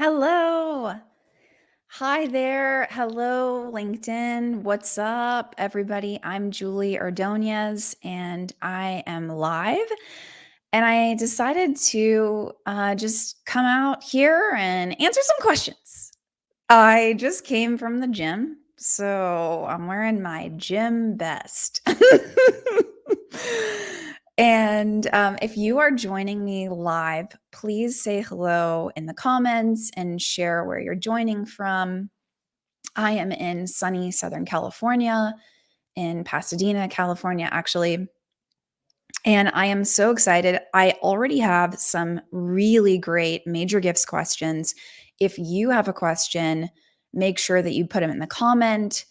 Hello. Hi there. Hello, LinkedIn. What's up, everybody? I'm Julie Ordonez, and I am live. And I decided to just come out here and answer some questions. I just came from the gym, so I'm wearing my gym best. And if you are joining me live, please say hello in the comments and share where you're joining from. I am in sunny Southern California, in Pasadena, California, actually. And I am so excited. I already have some really great major gifts questions. If you have a question, make sure that you put them in the comment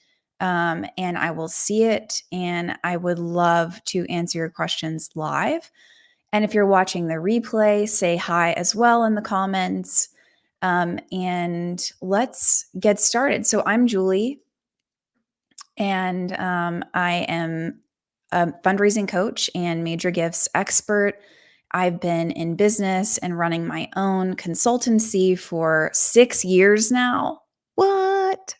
and I will see it. And I would love to answer your questions live. And if you're watching the replay, say hi as well in the comments. And let's get started. So I'm Julie, and I am a fundraising coach and major gifts expert. I've been in business and running my own consultancy for 6 years now. What?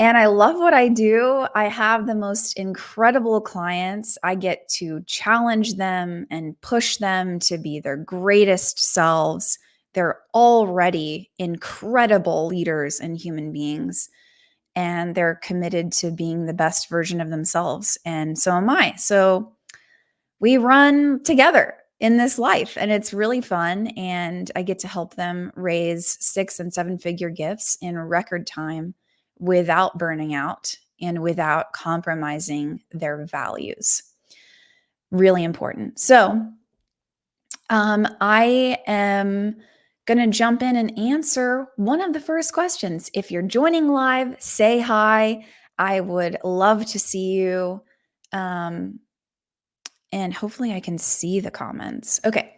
And I love what I do. I have the most incredible clients. I get to challenge them and push them to be their greatest selves. They're already incredible leaders and human beings, and they're committed to being the best version of themselves. And so am I. So we run together in this life, and it's really fun. And I get to help them raise 6 and 7 figure gifts in record time without burning out and without compromising their values. Really important. So I am going to jump in and answer one of the first questions. If you're joining live, say hi. I would love to see you. And hopefully I can see the comments. Okay.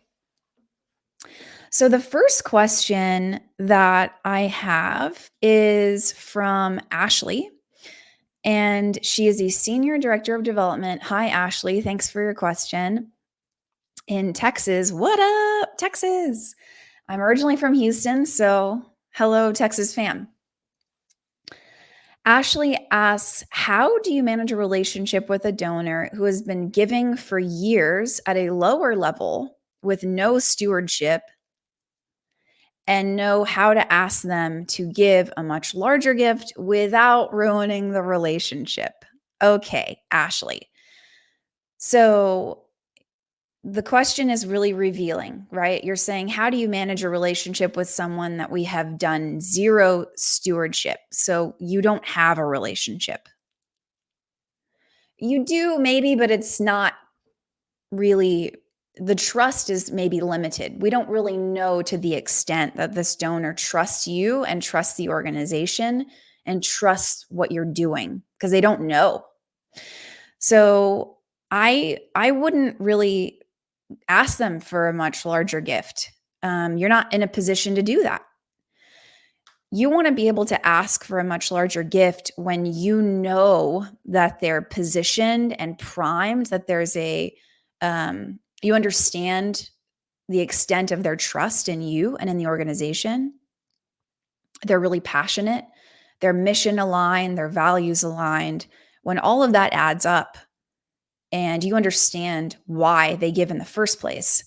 So the first question that I have is from Ashley, and she is the Senior Director of Development. Hi, Ashley. Thanks for your question. In Texas. What up, Texas? I'm originally from Houston, so hello, Texas fam. Ashley asks, how do you manage a relationship with a donor who has been giving for years at a lower level with no stewardship and know how to ask them to give a much larger gift without ruining the relationship? Okay, Ashley. So the question is really revealing, right? You're saying, how do you manage a relationship with someone that we have done zero stewardship? So you don't have a relationship. You do maybe, but it's not really, the trust is maybe limited. We don't really know to the extent that this donor trusts you and trusts the organization and trusts what you're doing, because they don't know. So I wouldn't really ask them for a much larger gift. You're not in a position to do that. You want to be able to ask for a much larger gift when you know that they're positioned and primed, that there's you understand the extent of their trust in you and in the organization. They're really passionate, their mission aligned, their values aligned. When all of that adds up and you understand why they give in the first place,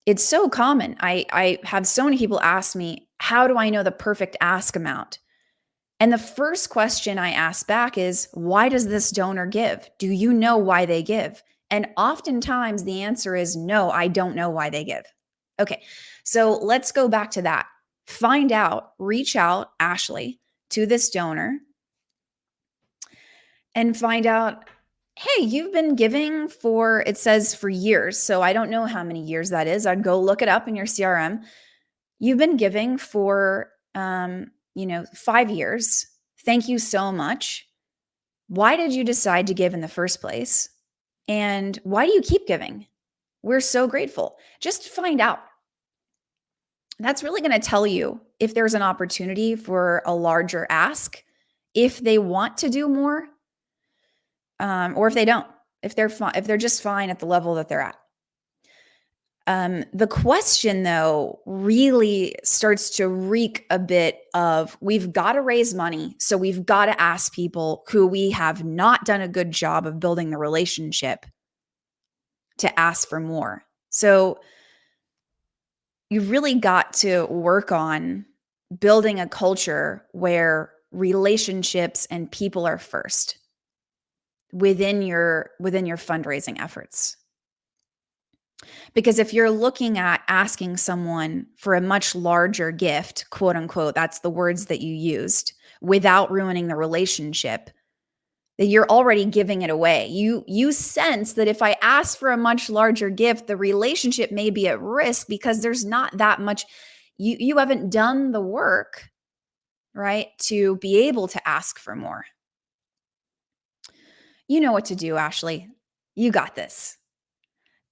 it's so common. I have so many people ask me, how do I know the perfect ask amount? And the first question I ask back is, why does this donor give? Do you know why they give? And oftentimes the answer is, no, I don't know why they give. Okay, so let's go back to that. Find out, reach out, Ashley, to this donor and find out, hey, you've been giving for, it says for years. So I don't know how many years that is. I'd go look it up in your CRM. You've been giving for, 5 years. Thank you so much. Why did you decide to give in the first place? And why do you keep giving? We're so grateful. Just find out. That's really going to tell you if there's an opportunity for a larger ask, if they want to do more, or if they don't, if they're just fine at the level that they're at. The question, though, really starts to reek a bit of we've got to raise money. So we've got to ask people who we have not done a good job of building the relationship to ask for more. So you really got to work on building a culture where relationships and people are first within your fundraising efforts. Because if you're looking at asking someone for a much larger gift, quote unquote, that's the words that you used, without ruining the relationship, that you're already giving it away. You sense that if I ask for a much larger gift, the relationship may be at risk because there's not that much you haven't done the work, right, to be able to ask for more. You know what to do, Ashley. You got this.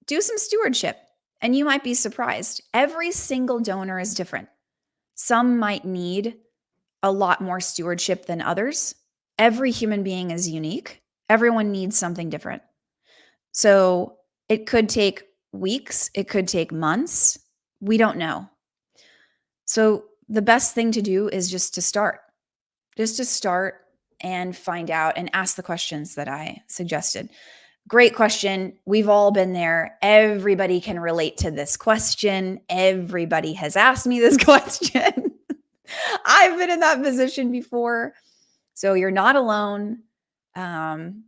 Do some stewardship, and you might be surprised. Every single donor is different. Some might need a lot more stewardship than others. Every human being is unique. Everyone needs something different. So it could take weeks, it could take months. We don't know. So the best thing to do is just to start and find out and ask the questions that I suggested. Great question. We've all been there. Everybody can relate to this question. Everybody has asked me this question. I've been in that position before. So you're not alone. Um,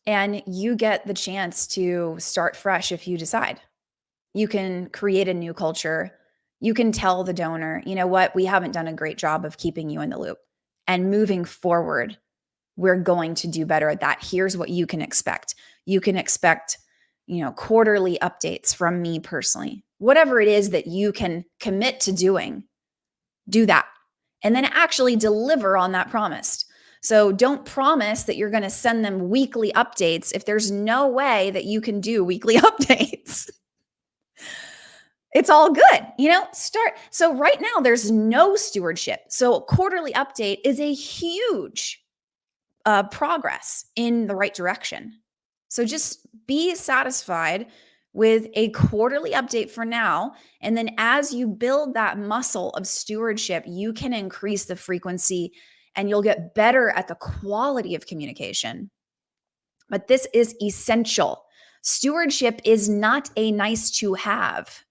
and you get the chance to start fresh if you decide. You can create a new culture. You can tell the donor, you know what, we haven't done a great job of keeping you in the loop. And moving forward, we're going to do better at that. Here's what you can expect. You can expect, quarterly updates from me personally. Whatever it is that you can commit to doing, do that. And then actually deliver on that promise. So don't promise that you're going to send them weekly updates if there's no way that you can do weekly updates. It's all good, start. So right now there's no stewardship. So a quarterly update is a huge progress in the right direction. So just be satisfied with a quarterly update for now. And then as you build that muscle of stewardship, you can increase the frequency and you'll get better at the quality of communication. But this is essential. Stewardship is not a nice to have,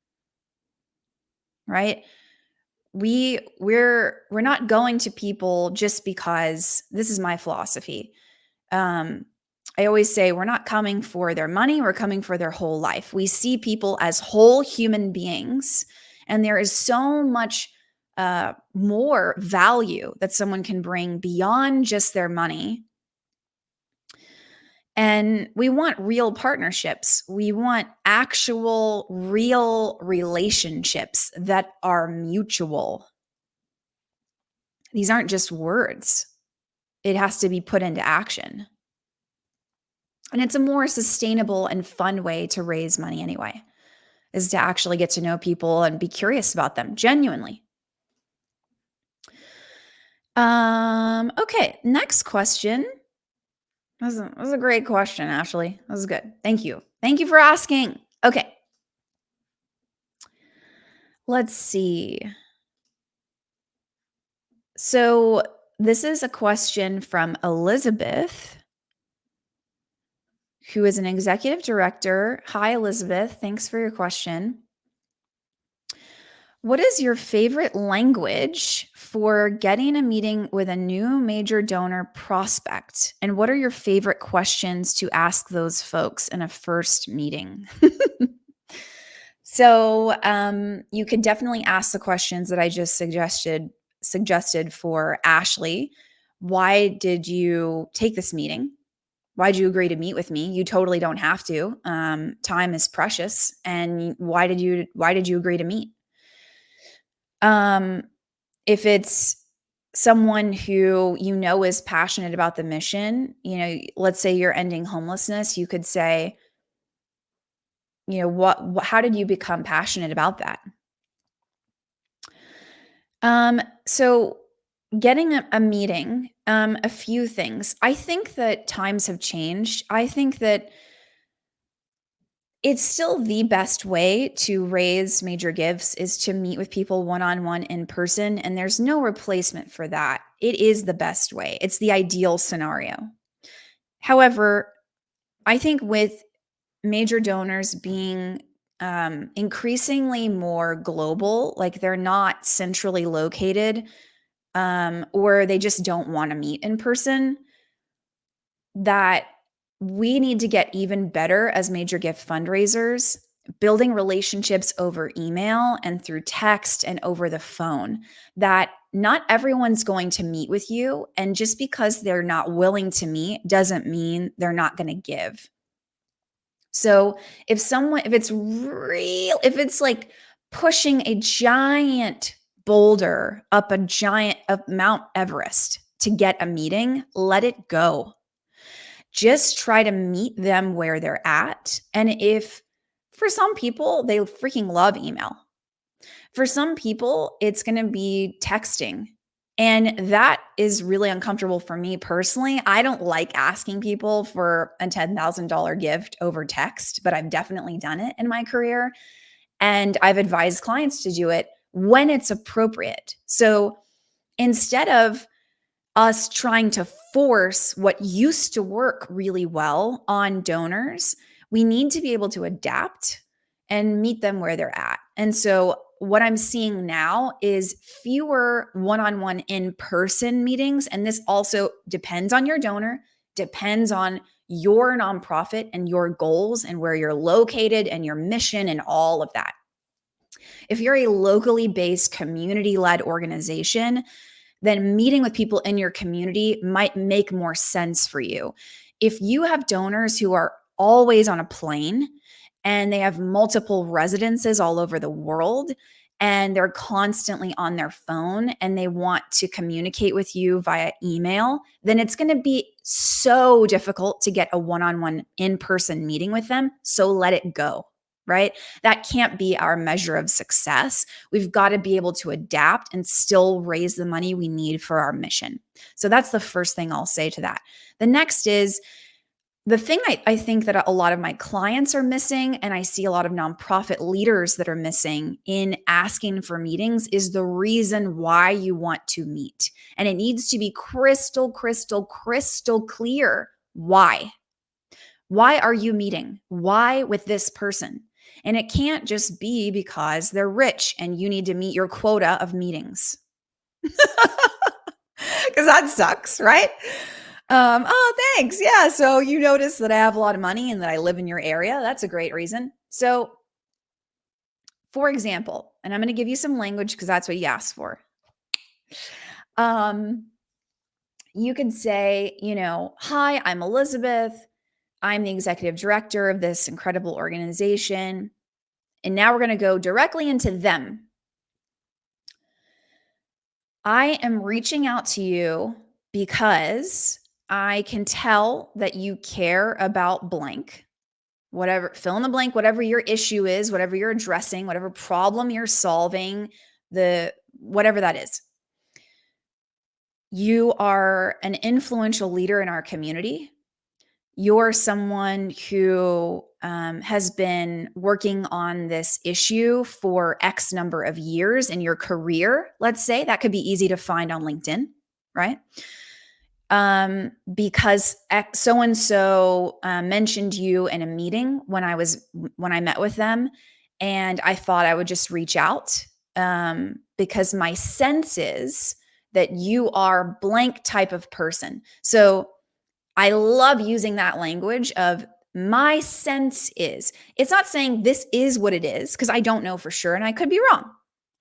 right? We're not going to people just because this is my philosophy. I always say we're not coming for their money, we're coming for their whole life. We see people as whole human beings, and there is so much more value that someone can bring beyond just their money. And we want real partnerships. We want actual, real relationships that are mutual. These aren't just words. It has to be put into action. And it's a more sustainable and fun way to raise money anyway, is to actually get to know people and be curious about them genuinely. Okay, next question. That was a great question, Ashley. That was good. Thank you. Thank you for asking. Okay. Let's see. So this is a question from Elizabeth, who is an executive director. Hi, Elizabeth. Thanks for your question. What is your favorite language for getting a meeting with a new major donor prospect? And what are your favorite questions to ask those folks in a first meeting? So you could definitely ask the questions that I just suggested for Ashley. Why did you take this meeting? Why did you agree to meet with me? You totally don't have to. Time is precious. And why did you agree to meet? If it's someone who is passionate about the mission, let's say you're ending homelessness, you could say, how did you become passionate about that? So getting a meeting, a few things. I think that times have changed. I think that It's still the best way to raise major gifts is to meet with people one-on-one in person, and there's no replacement for that. It is the best way. It's the ideal scenario. However, I think with major donors being increasingly more global, like they're not centrally located, or they just don't want to meet in person, that we need to get even better as major gift fundraisers, building relationships over email and through text and over the phone. That not everyone's going to meet with you. And just because they're not willing to meet doesn't mean they're not going to give. So if it's like pushing a giant boulder up Mount Everest to get a meeting, let it go. Just try to meet them where they're at. And if for some people, they freaking love email. For some people, it's going to be texting. And that is really uncomfortable for me personally. I don't like asking people for a $10,000 gift over text, but I've definitely done it in my career. And I've advised clients to do it when it's appropriate. So instead of us trying to force what used to work really well on donors, we need to be able to adapt and meet them where they're at. And so, what I'm seeing now is fewer one on one in person meetings. And this also depends on your donor, depends on your nonprofit and your goals and where you're located and your mission and all of that. If you're a locally based, community led organization, then meeting with people in your community might make more sense for you. If you have donors who are always on a plane and they have multiple residences all over the world and they're constantly on their phone and they want to communicate with you via email, then it's going to be so difficult to get a one-on-one in-person meeting with them. So let it go. Right? That can't be our measure of success. We've got to be able to adapt and still raise the money we need for our mission. So that's the first thing I'll say to that. The next is the thing I think that a lot of my clients are missing, and I see a lot of nonprofit leaders that are missing in asking for meetings, is the reason why you want to meet. And it needs to be crystal, crystal, crystal clear. Why? Why are you meeting? Why with this person? And it can't just be because they're rich and you need to meet your quota of meetings. Because that sucks, right? Oh, thanks. Yeah. So you notice that I have a lot of money and that I live in your area. That's a great reason. So, for example, and I'm going to give you some language because that's what you asked for. You could say, hi, I'm Elizabeth. I'm the executive director of this incredible organization. And now we're going to go directly into them. I am reaching out to you because I can tell that you care about blank, whatever, fill in the blank, whatever your issue is, whatever you're addressing, whatever problem you're solving, whatever that is. You are an influential leader in our community. You're someone who has been working on this issue for X number of years in your career, let's say. That could be easy to find on LinkedIn, right? Because so-and-so mentioned you in a meeting when I met with them, and I thought I would just reach out because my sense is that you are blank type of person. So I love using that language of my sense is. It's not saying this is what it is because I don't know for sure and I could be wrong.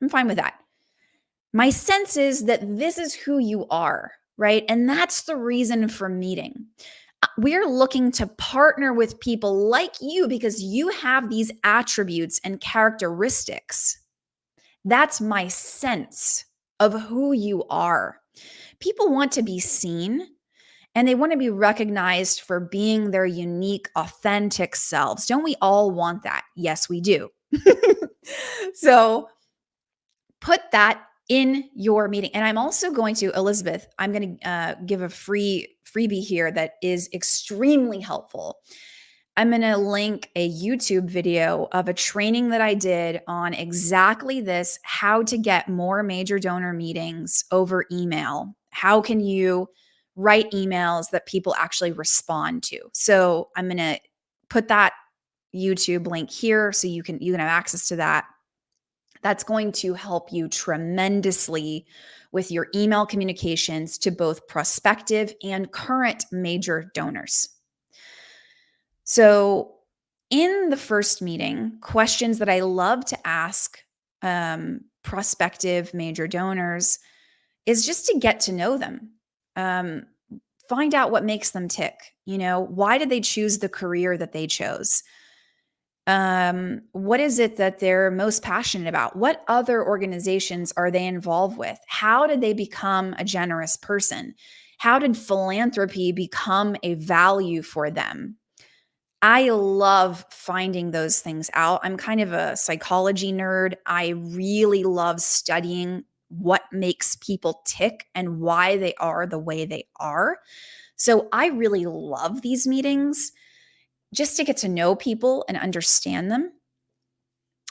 I'm fine with that. My sense is that this is who you are, right? And that's the reason for meeting. We're looking to partner with people like you because you have these attributes and characteristics. That's my sense of who you are. People want to be seen. And they want to be recognized for being their unique, authentic selves. Don't we all want that? Yes, we do. So put that in your meeting. And I'm also going to, Elizabeth, I'm going to give a freebie here that is extremely helpful. I'm going to link a YouTube video of a training that I did on exactly this, how to get more major donor meetings over email. How can you write emails that people actually respond to? So I'm going to put that YouTube link here so you can have access to that. That's going to help you tremendously with your email communications to both prospective and current major donors. So, in the first meeting, questions that I love to ask prospective major donors is just to get to know them. Um, find out what makes them tick. Why did they choose the career that they chose? What is it that they're most passionate about? What other organizations are they involved with? How did they become a generous person? How did philanthropy become a value for them? I love finding those things out. I'm kind of a psychology nerd. I really love studying what makes people tick and why they are the way they are. So I really love these meetings just to get to know people and understand them.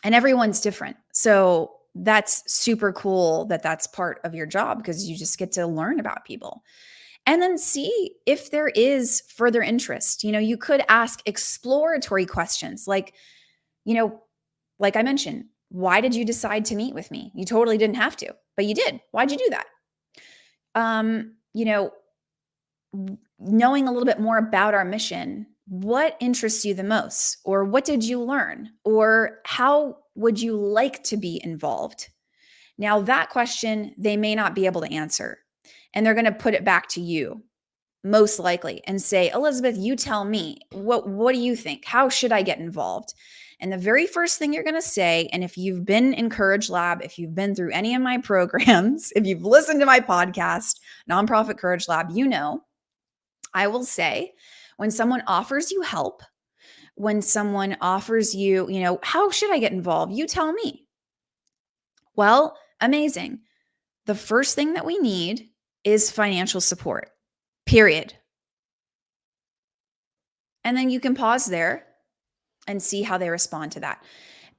And everyone's different. So that's super cool that that's part of your job because you just get to learn about people and then see if there is further interest. You could ask exploratory questions you know, like I mentioned, why did you decide to meet with me? You totally didn't have to, but you did. Why'd you do that? Um, you know, Knowing a little bit more about our mission, what interests you the most? Or what did you learn? Or how would you like to be involved? Now, that question they may not be able to answer, and they're going to put it back to you most likely and say, Elizabeth, you tell me, what do you think? How should I get involved? And the very first thing you're going to say, and if you've been in Courage Lab, if you've been through any of my programs, if you've listened to my podcast, Nonprofit Courage Lab, I will say when someone offers you help, when someone offers you, how should I get involved? You tell me. Well, amazing. The first thing that we need is financial support, period. And then you can pause there and see how they respond to that.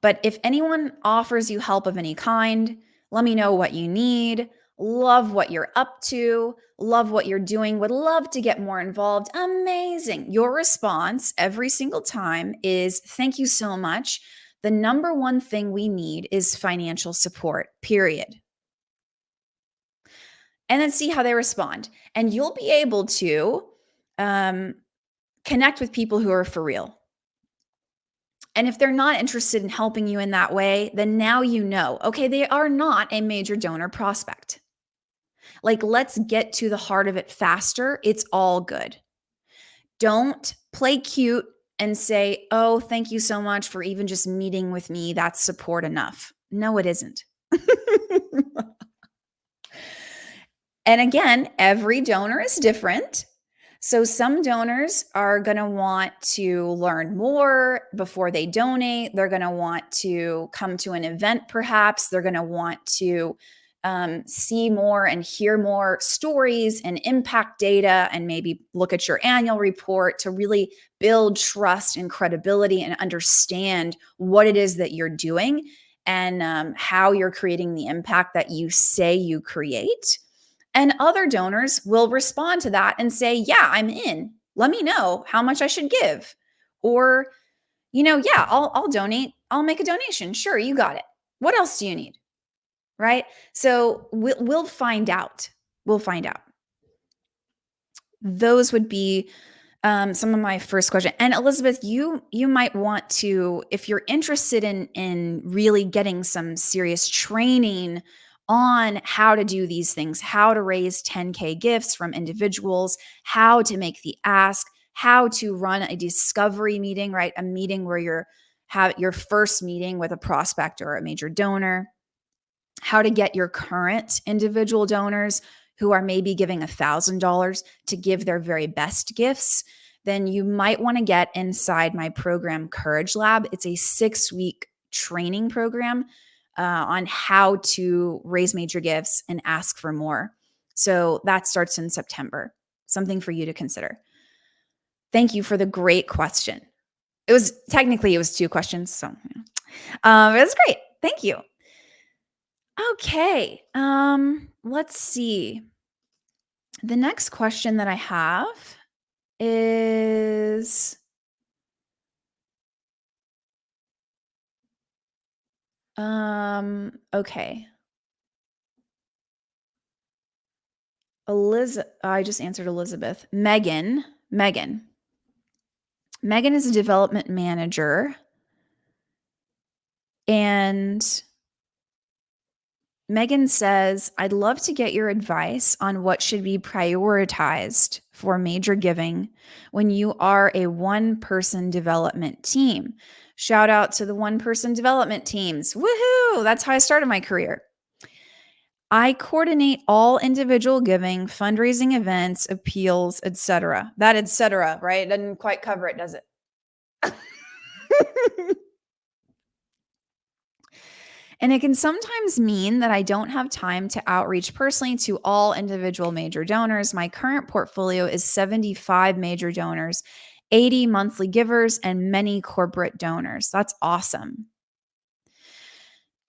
But if anyone offers you help of any kind, let me know what you need. Love what you're up to. Love what you're doing. Would love to get more involved. Amazing. Your response every single time is thank you so much. The number one thing we need is financial support, period. And then see how they respond. And you'll be able to connect with people who are for real. And if they're not interested in helping you in that way, then now you know, okay, they are not a major donor prospect. Let's get to the heart of it faster. It's all good. Don't play cute and say, oh, thank you so much for even just meeting with me. That's support enough. No, it isn't. And again, every donor is different. So some donors are going to want to learn more before they donate. They're going to want to come to an event, perhaps. They're going to want to see more and hear more stories and impact data and maybe look at your annual report to really build trust and credibility and understand what it is that you're doing and how you're creating the impact that you say you create. And other donors will respond to that and say, yeah, I'm in. Let me know how much I should give. Or, yeah, I'll donate. I'll make a donation. Sure, you got it. What else do you need? Right? So we'll find out. We'll find out. Those would be some of my first questions. And Elizabeth, you might want to, if you're interested in really getting some serious training on how to do these things, how to raise 10K gifts from individuals, how to make the ask, how to run a discovery meeting, right? A meeting where you're have your first meeting with a prospect or a major donor, how to get your current individual donors who are maybe giving $1,000 to give their very best gifts, then you might want to get inside my program, Courage Lab. It's a 6-week training program on how to raise major gifts and ask for more. So that starts in September, something for you to consider. Thank you for the great question. It was 2 questions, so, it was great. Thank you. Okay, let's see. The next question that I have is, okay. I just answered Elizabeth. Megan. Megan is a development manager, and Megan says, I'd love to get your advice on what should be prioritized for major giving when you are a one person development team. Shout out to the one person development teams. Woohoo! That's how I started my career. I coordinate all individual giving, fundraising events, appeals, etc. That etc., right? It doesn't quite cover it, does it? And it can sometimes mean that I don't have time to outreach personally to all individual major donors. My current portfolio is 75 major donors, 80 monthly givers, and many corporate donors. That's awesome.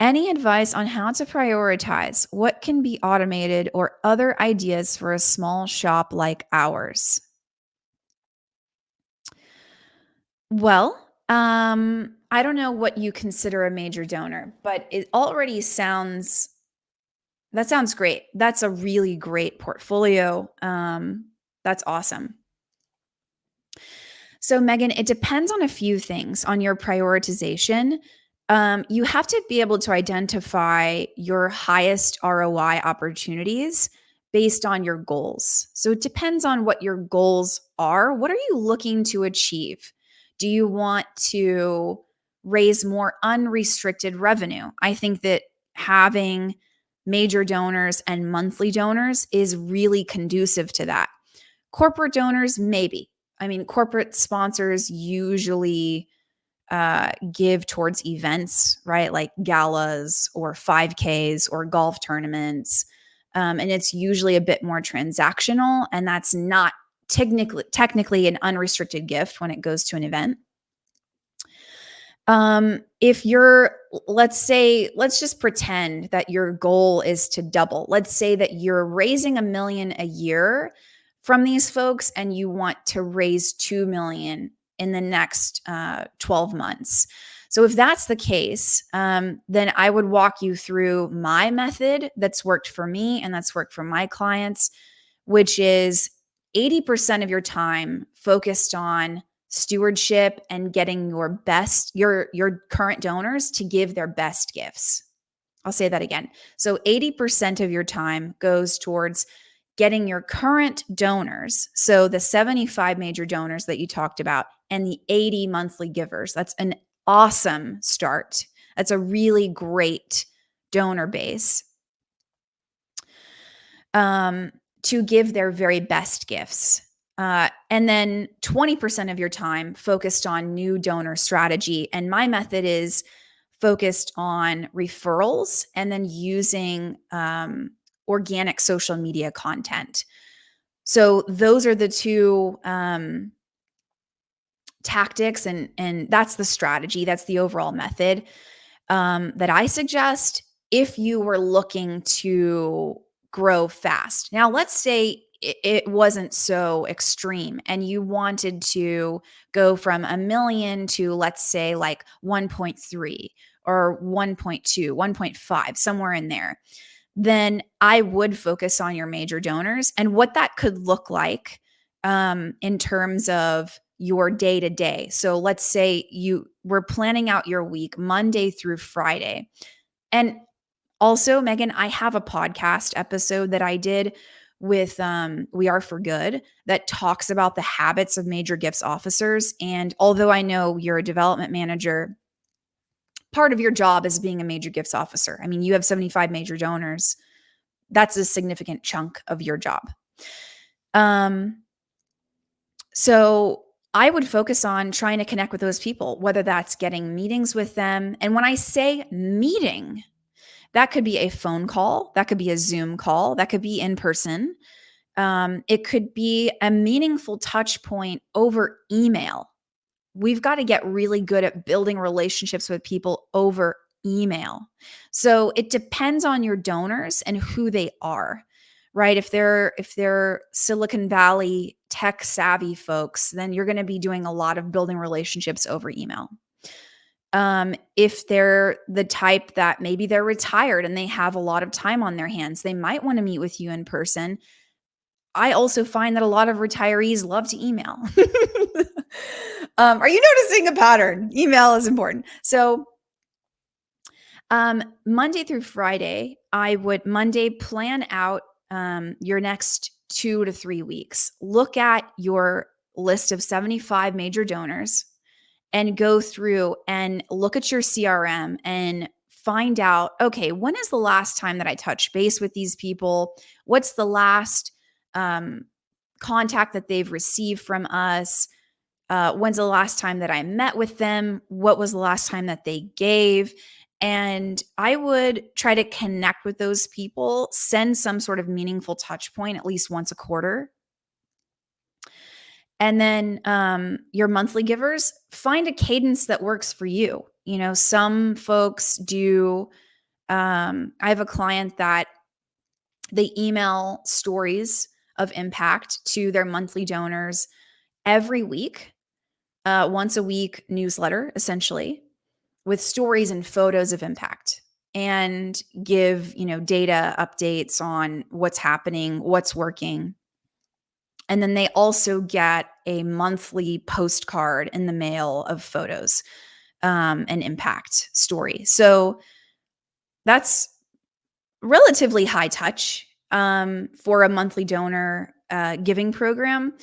Any advice on how to prioritize what can be automated or other ideas for a small shop like ours? Well, I don't know what you consider a major donor, but it already sounds that sounds great. That's a really great portfolio. That's awesome. So, Megan, it depends on a few things on your prioritization. You have to be able to identify your highest ROI opportunities based on your goals. So, it depends on what your goals are. What are you looking to achieve? Do you want to raise more unrestricted revenue? I think that having major donors and monthly donors is really conducive to that. Corporate donors, maybe. I mean, corporate sponsors usually give towards events, right? Like galas or 5Ks or golf tournaments. And it's usually a bit more transactional. And that's not technically an unrestricted gift when it goes to an event. If you're, let's just pretend that your goal is to double. Let's say that you're raising 1 million a year from these folks and you want to raise 2 million in the next 12 months. So if that's the case, then I would walk you through my method that's worked for me and that's worked for my clients, which is 80% of your time focused on stewardship and getting your current donors to give their best gifts. I'll say that again. So 80% of your time goes towards getting your current donors, so the 75 major donors that you talked about and the 80 monthly givers. That's an awesome start. That's a really great donor base. To give their very best gifts. And then 20% of your time focused on new donor strategy. And my method is focused on referrals and then using organic social media content. So those are the two tactics, and that's the strategy. That's the overall method that I suggest if you were looking to grow fast. Now, let's say it wasn't so extreme and you wanted to go from 1 million to, let's say, like 1.3 or 1.2, 1.5, somewhere in there. Then I would focus on your major donors and what that could look like in terms of your day to day. So let's say you were planning out your week Monday through Friday. And also, Megan, I have a podcast episode that I did with We Are for Good that talks about the habits of major gifts officers. And although I know you're a development manager, part of your job is being a major gifts officer. I mean, you have 75 major donors. That's a significant chunk of your job. So I would focus on trying to connect with those people, whether that's getting meetings with them. And when I say meeting, that could be a phone call, that could be a Zoom call, that could be in person. It could be a meaningful touch point over email. we've got to get really good at building relationships with people over email. So it depends on your donors and who they are, right? If they're Silicon Valley tech savvy folks, then you're going to be doing a lot of building relationships over email. If they're the type that maybe they're retired and they have a lot of time on their hands, they might want to meet with you in person. I also find that a lot of retirees love to email. Are you noticing a pattern? Email is important. So, Monday through Friday, I would Monday plan out your next 2 to 3 weeks. Look at your list of 75 major donors and go through and look at your CRM and find out, okay, when is the last time that I touched base with these people? What's the last contact that they've received from us? When's the last time that I met with them? What was the last time that they gave? And I would try to connect with those people, send some sort of meaningful touch point at least once a quarter. And then your monthly givers, find a cadence that works for you. You know, some folks do. I have a client that they email stories of impact to their monthly donors every week, once a week newsletter, essentially, with stories and photos of impact, and give, data updates on what's happening, what's working. And then they also get a monthly postcard in the mail of photos, and impact story. So that's relatively high touch for a monthly donor giving program.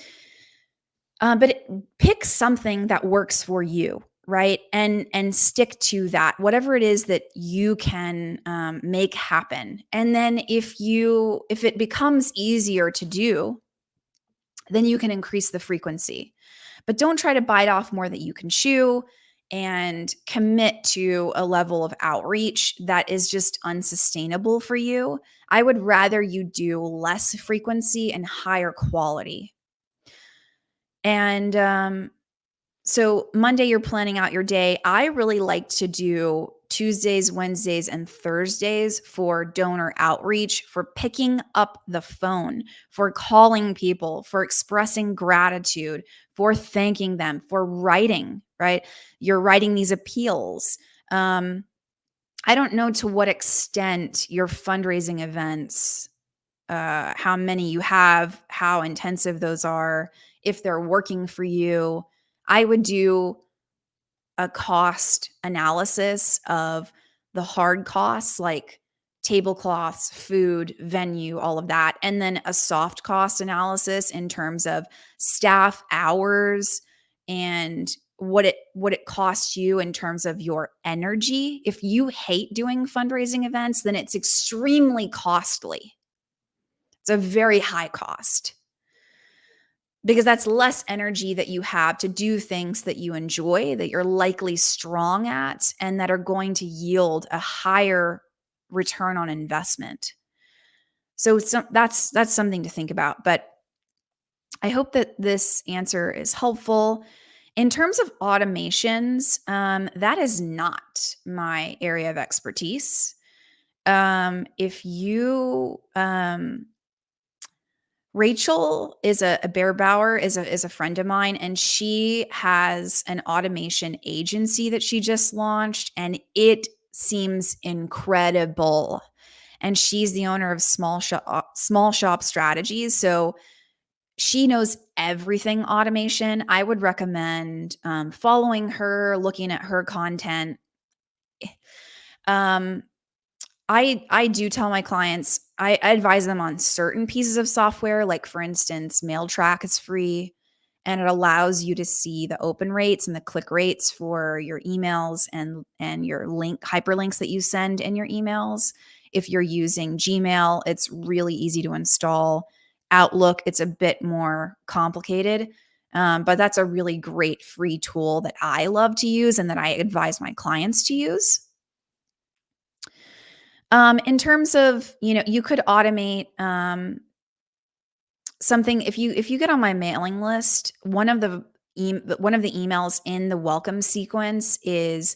But pick something that works for you, right? And stick to that, whatever it is that you can make happen. And then if it becomes easier to do, then you can increase the frequency. But don't try to bite off more that you can chew and commit to a level of outreach that is just unsustainable for you. I would rather you do less frequency and higher quality. And so Monday, you're planning out your day. I really like to do Tuesdays, Wednesdays, and Thursdays for donor outreach, for picking up the phone, for calling people, for expressing gratitude, for thanking them, for writing, right? You're writing these appeals. I don't know to what extent your fundraising events, how many you have, how intensive those are, if they're working for you. I would do a cost analysis of the hard costs like tablecloths, food, venue, all of that, and then a soft cost analysis in terms of staff hours and what it costs you in terms of your energy. If you hate doing fundraising events, then it's extremely costly. It's a very high cost, because that's less energy that you have to do things that you enjoy, that you're likely strong at, and that are going to yield a higher return on investment. So that's something to think about. But I hope that this answer is helpful. In terms of automations, that is not my area of expertise. If you Rachel is a Bear Bauer is a friend of mine, and she has an automation agency that she just launched, and it seems incredible. And she's the owner of Small Shop Strategies, so she knows everything automation. I would recommend following her, looking at her content. Um, I do tell my clients, I advise them on certain pieces of software, like for instance, MailTrack is free and it allows you to see the open rates and the click rates for your emails and your hyperlinks that you send in your emails. If you're using Gmail, it's really easy to install. Outlook, it's a bit more complicated, but that's a really great free tool that I love to use and that I advise my clients to use. In terms of, you could automate something. If you get on my mailing list, one of the one of the emails in the welcome sequence is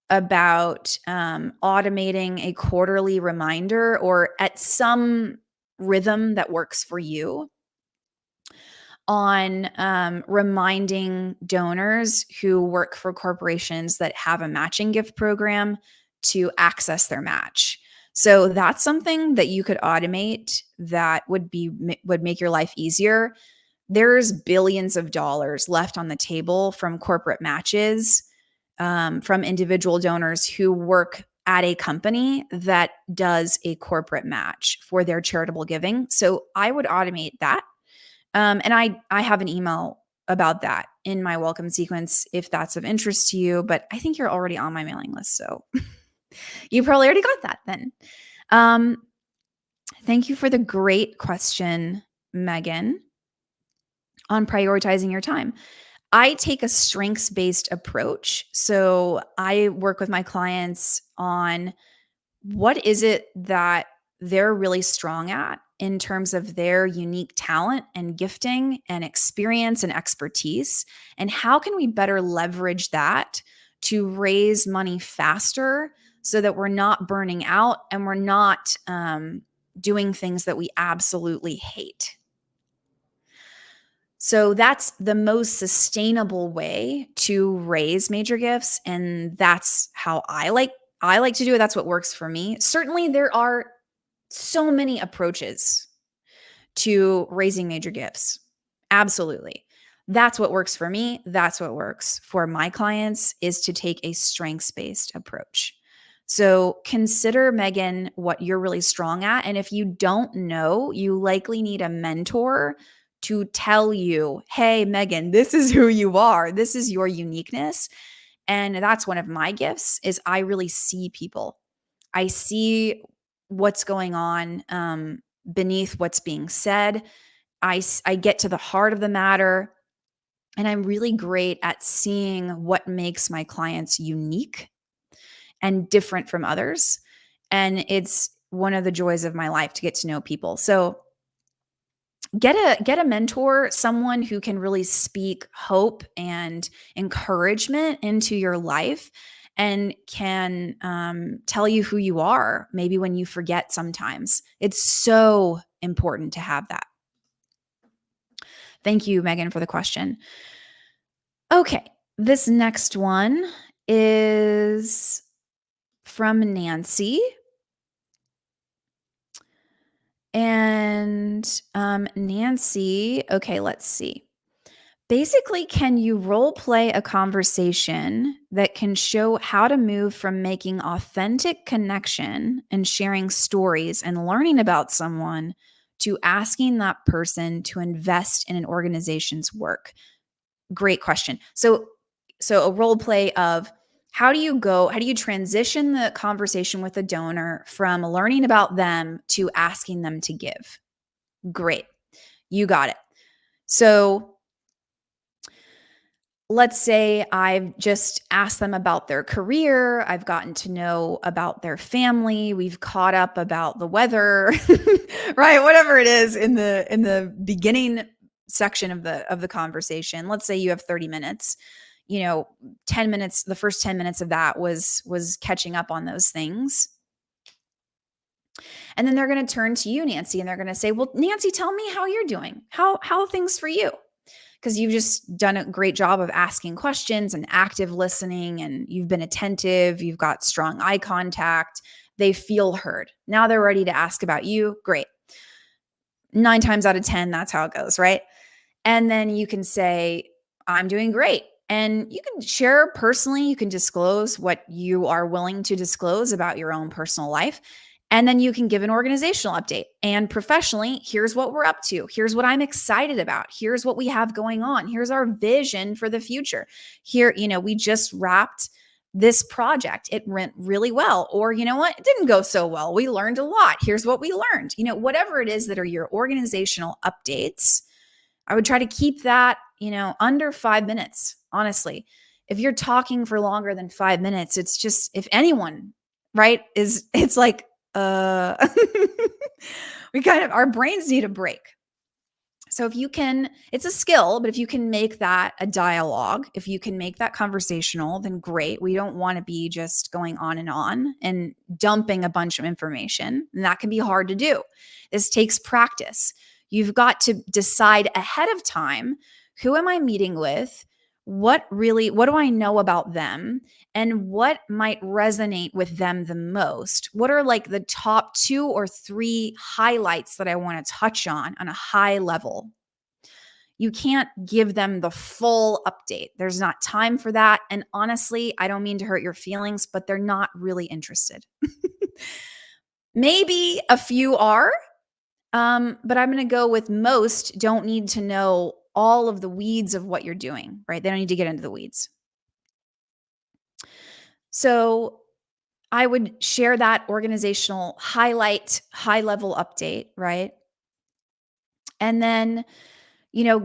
about automating a quarterly reminder, or at some rhythm that works for you, on reminding donors who work for corporations that have a matching gift program to access their match. So that's something that you could automate that would make your life easier. There's billions of dollars left on the table from corporate matches, from individual donors who work at a company that does a corporate match for their charitable giving. So I would automate that. And I have an email about that in my welcome sequence if that's of interest to you, but I think you're already on my mailing list. So you probably already got that then. Um, Thank you for the great question, Megan, on prioritizing your time. I take a strengths-based approach. So I work with my clients on what is it that they're really strong at in terms of their unique talent and gifting and experience and expertise, and how can we better leverage that to raise money faster so that we're not burning out and we're not doing things that we absolutely hate. So that's the most sustainable way to raise major gifts, and that's how I like to do it. That's what works for me. Certainly there are so many approaches to raising major gifts. Absolutely. That's what works for me. That's what works for my clients, is to take a strengths-based approach. So consider, Megan, what you're really strong at. And if you don't know, you likely need a mentor to tell you, hey, Megan, this is who you are. This is your uniqueness. And that's one of my gifts, is I really see people. I see what's going on beneath what's being said. I get to the heart of the matter, and I'm really great at seeing what makes my clients unique and different from others. And it's one of the joys of my life to get to know people. So get a mentor, someone who can really speak hope and encouragement into your life, and can tell you who you are, maybe when you forget sometimes. It's so important to have that. Thank you, Megan, for the question. Okay, this next one is from Nancy. And Nancy, okay, let's see. Basically, can you role play a conversation that can show how to move from making authentic connection and sharing stories and learning about someone to asking that person to invest in an organization's work? Great question. So a role play of, how do you transition the conversation with a donor from learning about them to asking them to give? Great. You got it. So let's say I've just asked them about their career. I've gotten to know about their family. We've caught up about the weather, right? Whatever it is in the beginning section of the conversation. Let's say you have 30 minutes. 10 minutes, the first 10 minutes of that was catching up on those things. And then they're going to turn to you, Nancy, and they're going to say, well, Nancy, tell me how you're doing. How are things for you? Because you've just done a great job of asking questions and active listening, and you've been attentive. You've got strong eye contact. They feel heard. Now they're ready to ask about you. Great. 9 times out of 10, that's how it goes, right? And then you can say, I'm doing great. And you can share personally, you can disclose what you are willing to disclose about your own personal life. And then you can give an organizational update. And professionally, here's what we're up to. Here's what I'm excited about. Here's what we have going on. Here's our vision for the future. Here, we just wrapped this project. It went really well. Or, you know what? It didn't go so well. We learned a lot. Here's what we learned. Whatever it is that are your organizational updates, I would try to keep that, under 5 minutes. Honestly, if you're talking for longer than 5 minutes, it's just, if anyone, right, it's like, our brains need a break. So if you can, it's a skill, but if you can make that a dialogue, if you can make that conversational, then great. We don't want to be just going on and dumping a bunch of information. And that can be hard to do. This takes practice. You've got to decide ahead of time, who am I meeting with? What do I know about them? And what might resonate with them the most? What are like the top 2 or 3 highlights that I want to touch on a high level? You can't give them the full update. There's not time for that. And honestly, I don't mean to hurt your feelings, but they're not really interested. Maybe a few are, but I'm going to go with most don't need to know all of the weeds of what you're doing, right? They don't need to get into the weeds. So I would share that organizational highlight, high level update, right? And then,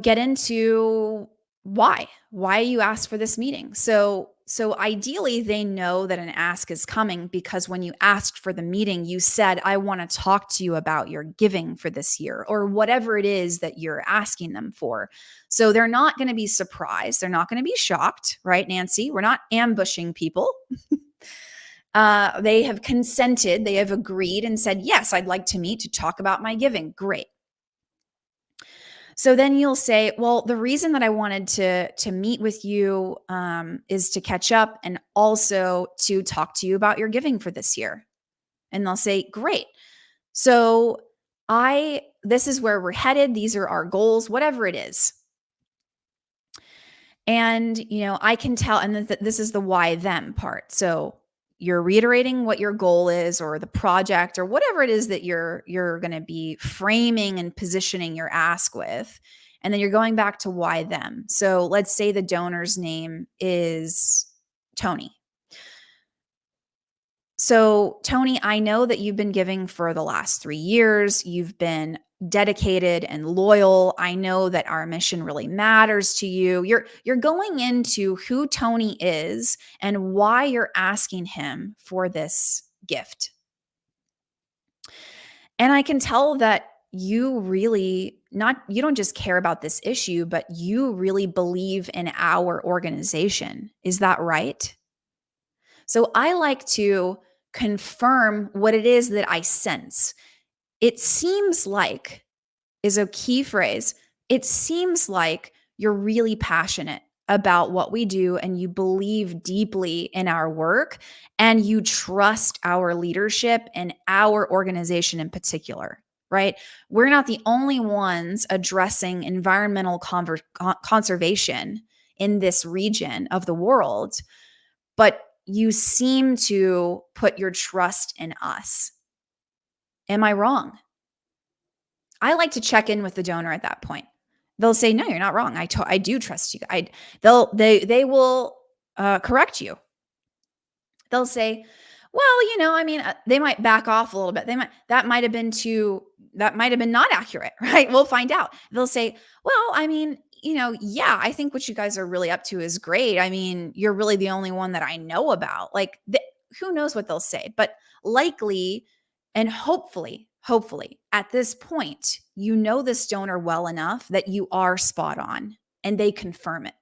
get into why you asked for this meeting. So ideally they know that an ask is coming because when you asked for the meeting, you said, I want to talk to you about your giving for this year or whatever it is that you're asking them for. So they're not going to be surprised. They're not going to be shocked, right, Nancy? We're not ambushing people. They have consented, they have agreed and said, yes, I'd like to meet to talk about my giving. Great. So then you'll say, well, the reason that I wanted to meet with you is to catch up and also to talk to you about your giving for this year. And they'll say, great. So this is where we're headed. These are our goals, whatever it is. And, I can tell, and this is the why them part. So you're reiterating what your goal is or the project or whatever it is that you're going to be framing and positioning your ask with. And then you're going back to why them. So let's say the donor's name is Tony. So, Tony, I know that you've been giving for the last 3 years. You've been dedicated and loyal. I know that our mission really matters to you. You're going into who Tony is and why you're asking him for this gift. And I can tell that you really you don't just care about this issue, but you really believe in our organization. Is that right? So I like to confirm what it is that I sense. It seems like is a key phrase. It seems like you're really passionate about what we do and you believe deeply in our work and you trust our leadership and our organization in particular, right? We're not the only ones addressing environmental conservation in this region of the world, but you seem to put your trust in us. Am I wrong? I like to check in with the donor at that point. They'll say, "No, you're not wrong. I do trust you." They will correct you. They'll say, "Well, they might back off a little bit. That might have been not accurate, right? We'll find out." They'll say, "Well, yeah, I think what you guys are really up to is great. I mean, you're really the only one that I know about." Like, who knows what they'll say, but likely and hopefully, at this point, you know this donor well enough that you are spot on and they confirm it.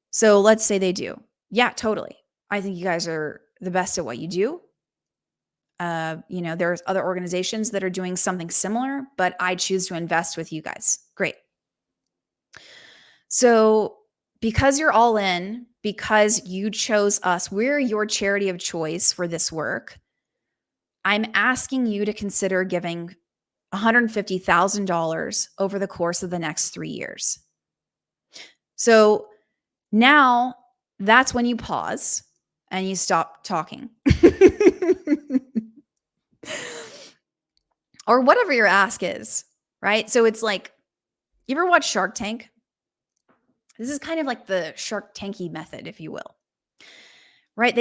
So let's say they do. Yeah, totally. I think you guys are the best at what you do. There's other organizations that are doing something similar, but I choose to invest with you guys. Great. So because you're all in, because you chose us, we're your charity of choice for this work. I'm asking you to consider giving $150,000 over the course of the next 3 years. So now that's when you pause and you stop talking. Or whatever your ask is, right? So it's like, you ever watch Shark Tank? This is kind of like the Shark Tanky method, if you will. Right?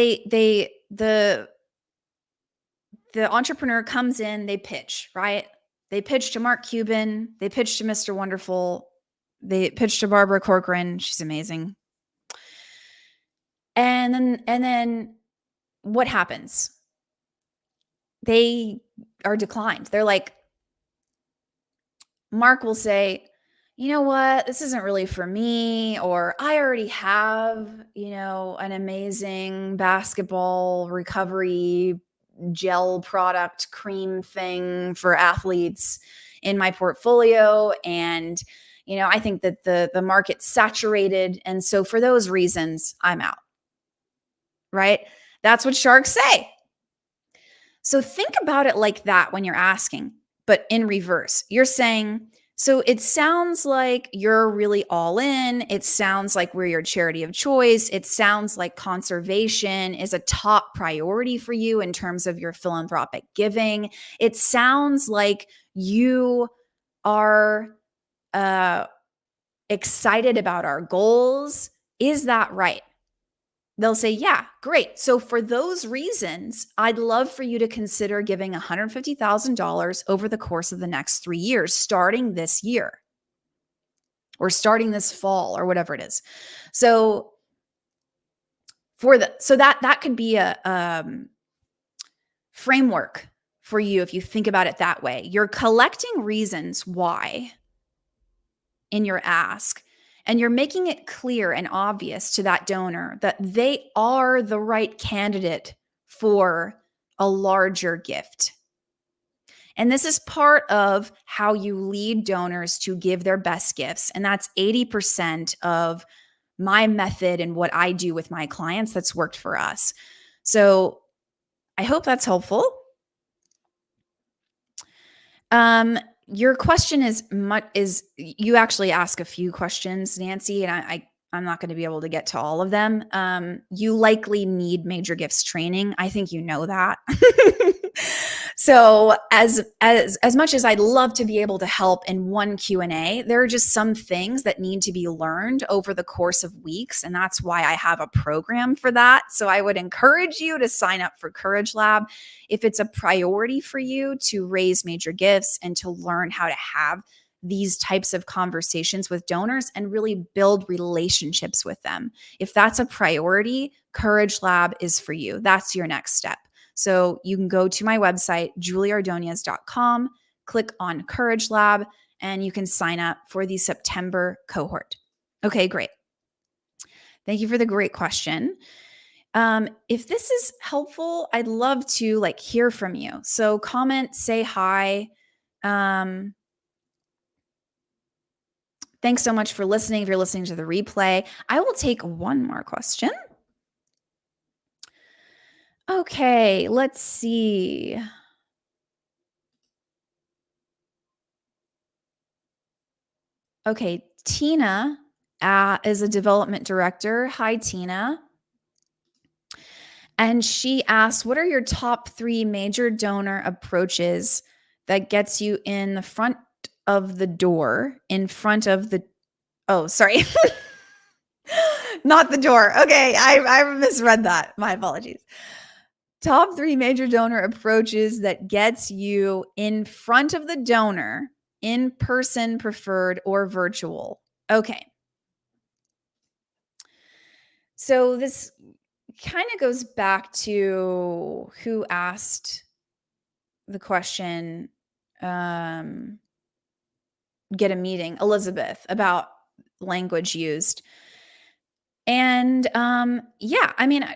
The entrepreneur comes in, they pitch, right? They pitch to Mark Cuban, they pitch to Mr. Wonderful, they pitch to Barbara Corcoran. She's amazing. And then what happens? They are declined. They're like, Mark will say, you know what, this isn't really for me, or I already have, an amazing basketball recovery gel product cream thing for athletes in my portfolio. And, I think that the market's saturated. And so for those reasons, I'm out, right? That's what sharks say. So think about it like that when you're asking, but in reverse. You're saying, so it sounds like you're really all in. It sounds like we're your charity of choice. It sounds like conservation is a top priority for you in terms of your philanthropic giving. It sounds like you are excited about our goals. Is that right? They'll say, yeah, great. So for those reasons, I'd love for you to consider giving $150,000 over the course of the next 3 years, starting this year or starting this fall or whatever it is. So that could be a framework for you if you think about it that way. You're collecting reasons why in your ask. And you're making it clear and obvious to that donor that they are the right candidate for a larger gift. And this is part of how you lead donors to give their best gifts. And that's 80% of my method and what I do with my clients that's worked for us. So I hope that's helpful. Your question is you actually ask a few questions, Nancy, and I'm not going to be able to get to all of them. You likely need major gifts training. I think you know that. So as much as I'd love to be able to help in one Q&A, there are just some things that need to be learned over the course of weeks. And that's why I have a program for that. So I would encourage you to sign up for Courage Lab if it's a priority for you to raise major gifts and to learn how to have these types of conversations with donors and really build relationships with them. If that's a priority, Courage Lab is for you. That's your next step. So you can go to my website, julieordonez.com, click on Courage Lab, and you can sign up for the September cohort. Okay, great. Thank you for the great question. If this is helpful, I'd love to hear from you. So comment, say hi. Thanks so much for listening. If you're listening to the replay, I will take one more question. Okay, let's see. Okay, Tina is a development director. Hi, Tina. And she asks, what are your top 3 major donor approaches that gets you in the front of the door, oh, sorry. Not the door. Okay, I misread that. My apologies. Top 3 major donor approaches that gets you in front of the donor, in person, preferred, or virtual. Okay. So this kind of goes back to who asked the question, get a meeting, Elizabeth, about language used. And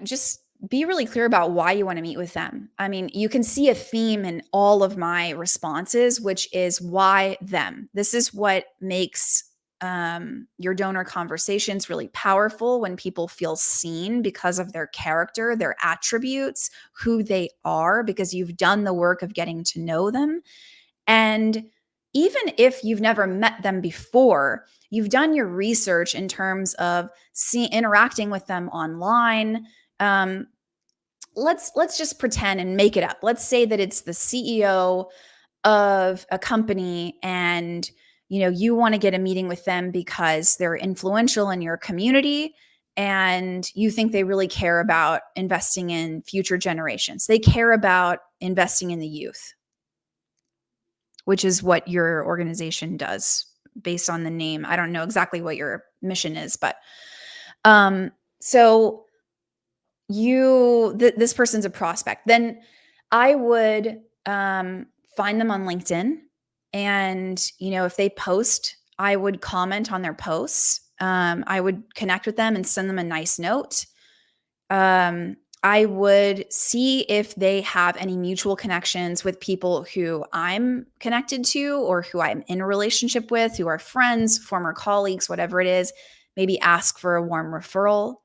just be really clear about why you want to meet with them. I mean, you can see a theme in all of my responses, which is why them. This is what makes your donor conversations really powerful, when people feel seen because of their character, their attributes, who they are, because you've done the work of getting to know them. And even if you've never met them before, you've done your research in terms of interacting with them online. Let's just pretend and make it up. Let's say that it's the CEO of a company, and you want to get a meeting with them because they're influential in your community and you think they really care about investing in future generations. They care about investing in the youth, which is what your organization does based on the name. I don't know exactly what your mission is, but so this person's a prospect. Then I would find them on LinkedIn And, if they post, I would comment on their posts. I would connect with them and send them a nice note. I would see if they have any mutual connections with people who I'm connected to or who I'm in a relationship with, who are friends, former colleagues, whatever it is. Maybe ask for a warm referral.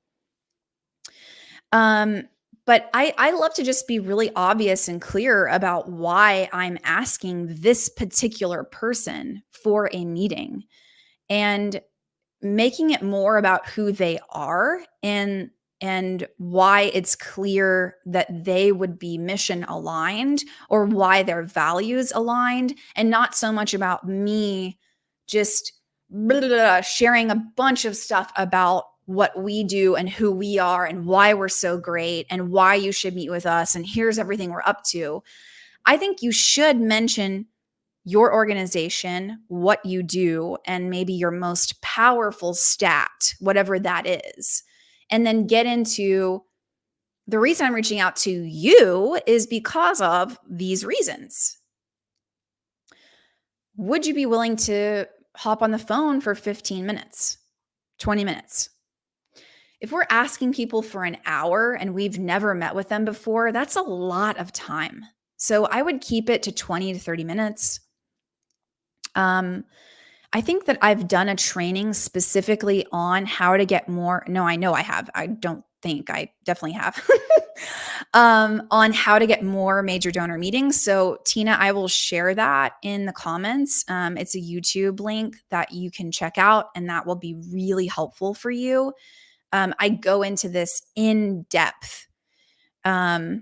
Um, but I love to just be really obvious and clear about why I'm asking this particular person for a meeting, and making it more about who they are and why it's clear that they would be mission aligned or why their values aligned, and not so much about me just blah, blah, blah, sharing a bunch of stuff about what we do and who we are and why we're so great and why you should meet with us and here's everything we're up to. I think you should mention your organization, what you do, and maybe your most powerful stat, whatever that is. And then get into the reason I'm reaching out to you is because of these reasons. Would you be willing to hop on the phone for 15 minutes, 20 minutes? If we're asking people for an hour and we've never met with them before, that's a lot of time. So I would keep it to 20 to 30 minutes. I think that I've done a training specifically on how to get more. No, I know I have. I don't think I definitely have. On how to get more major donor meetings. So, Tina, I will share that in the comments. It's a YouTube link that you can check out, and that will be really helpful for you. I go into this in depth. If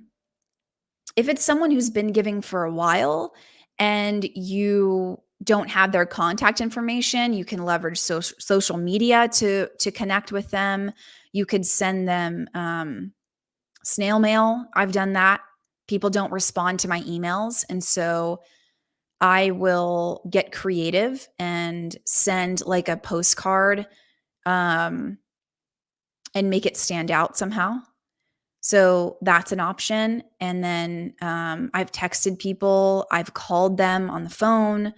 it's someone who's been giving for a while and you don't have their contact information, you can leverage social media to connect with them. You could send them snail mail. I've done that. People don't respond to my emails, and so I will get creative and send like a postcard, and make it stand out somehow. So that's an option. And then I've texted people, I've called them on the phone.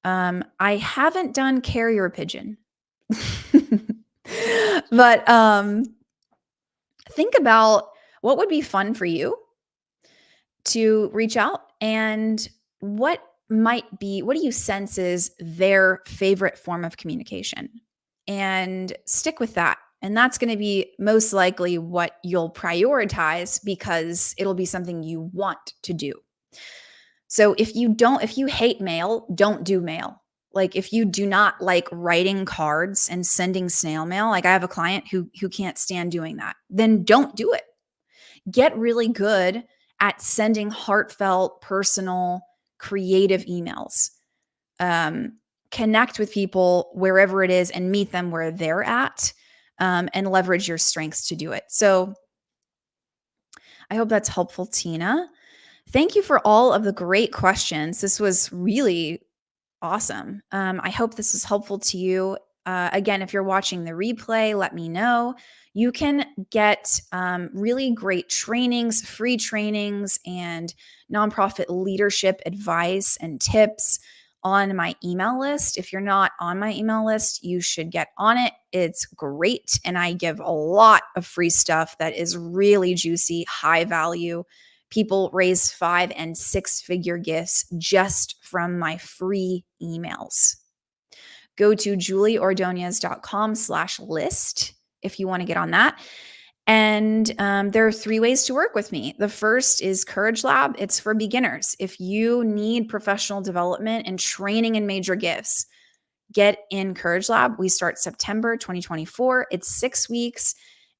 I haven't done carrier pigeon. But think about what would be fun for you to reach out, and what what do you sense is their favorite form of communication, and stick with that. And that's going to be most likely what you'll prioritize because it'll be something you want to do. So if you hate mail, don't do mail. Like if you do not like writing cards and sending snail mail, like I have a client who can't stand doing that, then don't do it. Get really good at sending heartfelt, personal, creative emails. Connect with people wherever it is and meet them where they're at, and leverage your strengths to do it. So I hope that's helpful, Tina. Thank you for all of the great questions. This was really awesome. I hope this is helpful to you. Again, if you're watching the replay, let me know. You can get really great trainings, free trainings, and nonprofit leadership advice and tips on my email list. If you're not on my email list, you should get on it. It's great. And I give a lot of free stuff that is really juicy, high value. People raise 5 and 6 figure gifts just from my free emails. Go to julieordonez.com/list if you want to get on that. And there are 3 ways to work with me. The first is Courage Lab. It's for beginners. If you need professional development and training in major gifts, get in Courage Lab. We start September 2024. It's 6 weeks,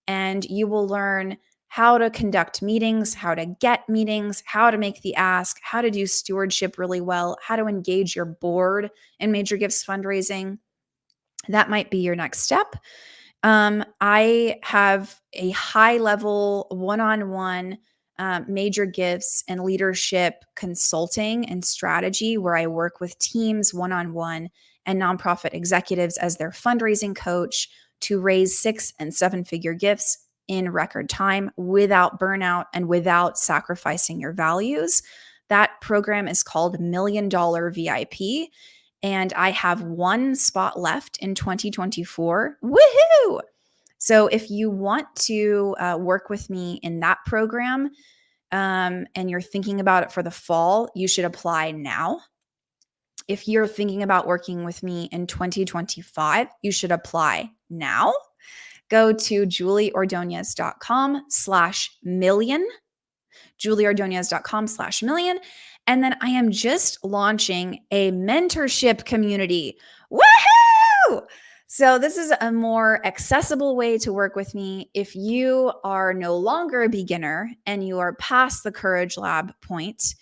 and you will learn how to conduct meetings, how to get meetings, how to make the ask, how to do stewardship really well, how to engage your board in major gifts fundraising. That might be your next step. I have a high level one-on-one major gifts and leadership consulting and strategy where I work with teams one-on-one and nonprofit executives as their fundraising coach to raise 6 and 7 figure gifts in record time without burnout and without sacrificing your values. That program is called Million Dollar VIP, and I have one spot left in 2024. Woohoo! So if you want to work with me in that program, and you're thinking about it for the fall, you should apply now. If you're thinking about working with me in 2025, you should apply now. Go to julieordonez.com/million, julieordonez.com/million. And then I am just launching a mentorship community. Woohoo! So this is a more accessible way to work with me. If you are no longer a beginner and you are past the Courage Lab point,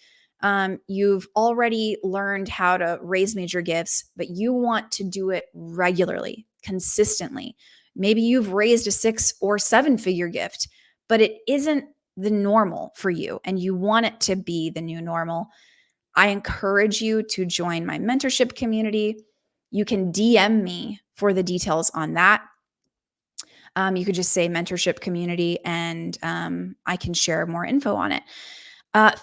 you've already learned how to raise major gifts, but you want to do it regularly, consistently. Maybe you've raised a 6 or 7 figure gift, but it isn't the normal for you and you want it to be the new normal. I encourage you to join my mentorship community. You can DM me for the details on that. You could just say mentorship community and I can share more info on it.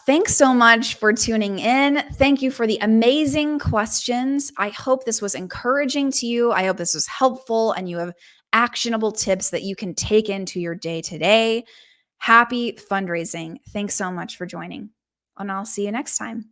Thanks so much for tuning in. Thank you for the amazing questions. I hope this was encouraging to you. I hope this was helpful and you have actionable tips that you can take into your day today. Happy fundraising. Thanks so much for joining, and I'll see you next time.